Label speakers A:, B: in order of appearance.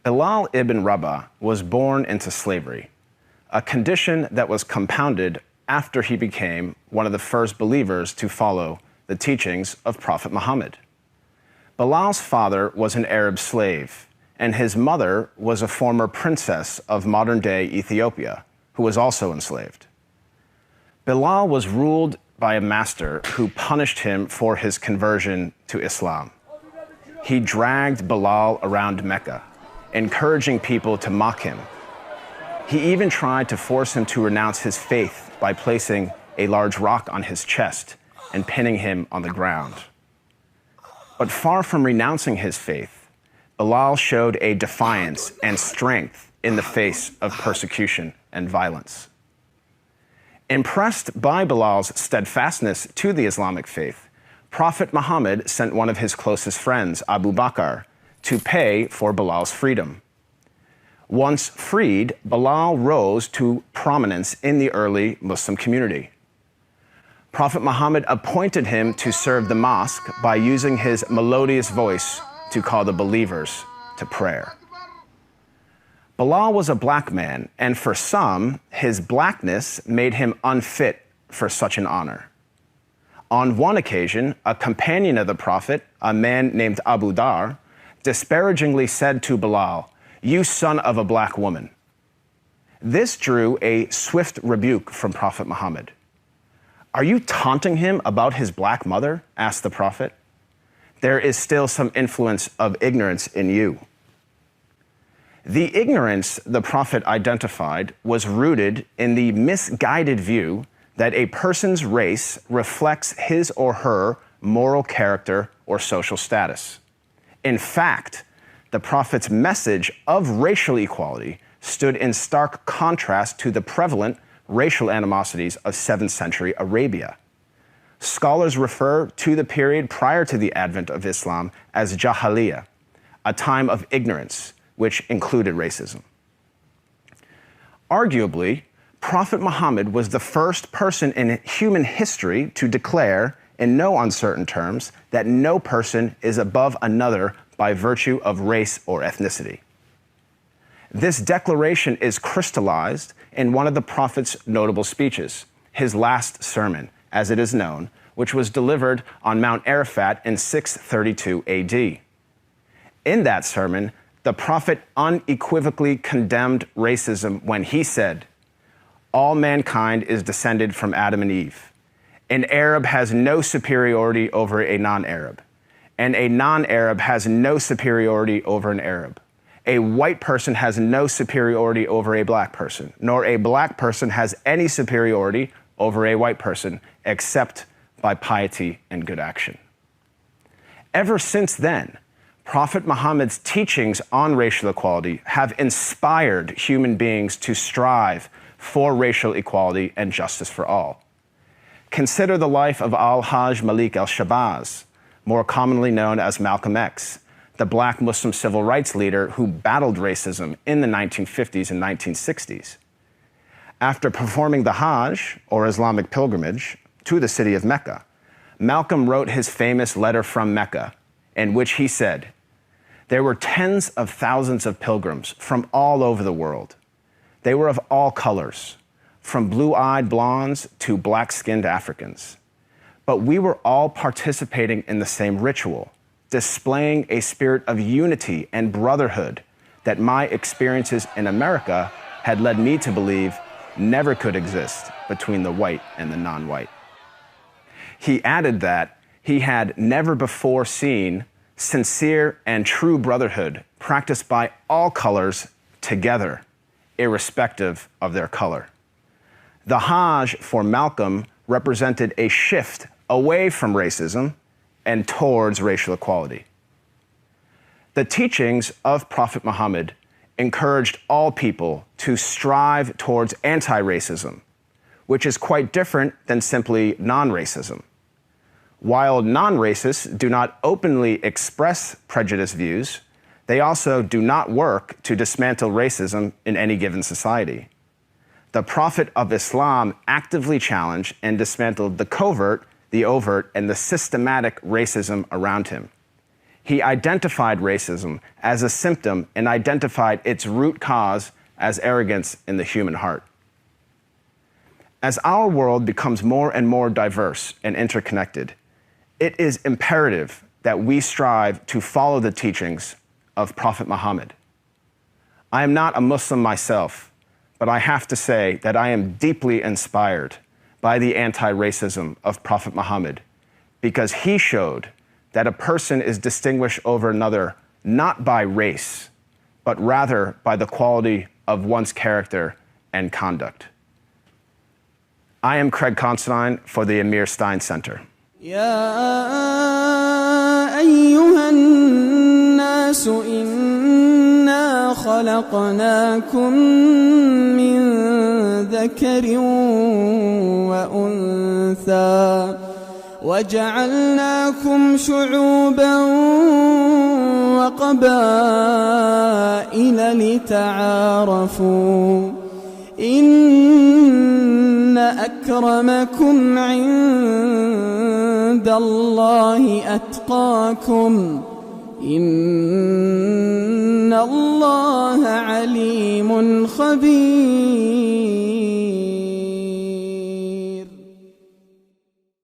A: Bilal ibn Rabah was born into slavery, a condition that was compounded after he became one of the first believers to follow the teachings of Prophet Muhammad. Bilal's father was an Arab slave, and his mother was a former princess of modern-day Ethiopia, who was also enslaved. Bilal was ruled by a master who punished him for his conversion to Islam. He dragged Bilal around Mecca, encouraging people to mock him. He even tried to force him to renounce his faith by placing a large rock on his chest and pinning him on the ground. But far from renouncing his faith, Bilal showed a defiance and strength in the face of persecution and violence. Impressed by Bilal's steadfastness to the Islamic faith, Prophet Muhammad sent one of his closest friends, Abu Bakr, to pay for Bilal's freedom. Once freed, Bilal rose to prominence in the early Muslim community. Prophet Muhammad appointed him to serve the mosque by using his melodious voice to call the believers to prayer. Bilal was a black man, and for some, his blackness made him unfit for such an honor. On one occasion, a companion of the Prophet, a man named Abu Dar, disparagingly said to Bilal, "You son of a black woman." This drew a swift rebuke from Prophet Muhammad. "Are you taunting him about his black mother?" asked the Prophet. "There is still some influence of ignorance in you." The ignorance the Prophet identified was rooted in the misguided view that a person's race reflects his or her moral character or social status. In fact, the Prophet's message of racial equality stood in stark contrast to the prevalent racial animosities of 7th century Arabia. Scholars refer to the period prior to the advent of Islam as Jahiliyyah, a time of ignorance, which included racism. Arguably, Prophet Muhammad was the first person in human history to declare, in no uncertain terms, that no person is above another by virtue of race or ethnicity. This declaration is crystallized in one of the Prophet's notable speeches, his last sermon, as it is known, which was delivered on Mount Arafat in 632 AD. In that sermon, the Prophet unequivocally condemned racism when he said, "All mankind is descended from Adam and Eve. An Arab has no superiority over a non-Arab, and a non-Arab has no superiority over an Arab. A white person has no superiority over a black person, nor a black person has any superiority over a white person, except by piety and good action." Ever since then, Prophet Muhammad's teachings on racial equality have inspired human beings to strive for racial equality and justice for all. Consider the life of Al-Hajj Malik al-Shabazz, more commonly known as Malcolm X, the black Muslim civil rights leader who battled racism in the 1950s and 1960s. After performing the Hajj, or Islamic pilgrimage, to the city of Mecca, Malcolm wrote his famous letter from Mecca, in which he said, "There were tens of thousands of pilgrims from all over the world. They were of all colors, from blue-eyed blondes to black-skinned Africans. But we were all participating in the same ritual, displaying a spirit of unity and brotherhood that my experiences in America had led me to believe never could exist between the white and the non-white." He added that he had never before seen sincere and true brotherhood practiced by all colors together, irrespective of their color. The Hajj for Malcolm represented a shift away from racism and towards racial equality. The teachings of Prophet Muhammad encouraged all people to strive towards anti-racism, which is quite different than simply non-racism. While non-racists do not openly express prejudiced views, they also do not work to dismantle racism in any given society. The Prophet of Islam actively challenged and dismantled the covert, the overt, and the systematic racism around him. He identified racism as a symptom and identified its root cause as arrogance in the human heart. As our world becomes more and more diverse and interconnected, it is imperative that we strive to follow the teachings of Prophet Muhammad. I am not a Muslim myself, but I have to say that I am deeply inspired by the anti-racism of Prophet Muhammad, because he showed that a person is distinguished over another not by race, but rather by the quality of one's character and conduct. I am Craig Constantine for the Amir Stein Center.
B: يا أيها الناس إنا خلقناكم من ذكر وأنثى وجعلناكم شعوبا وقبائل لتعارفوا إن أكرمكم عند الله أتقاكم إن الله عليم خبير.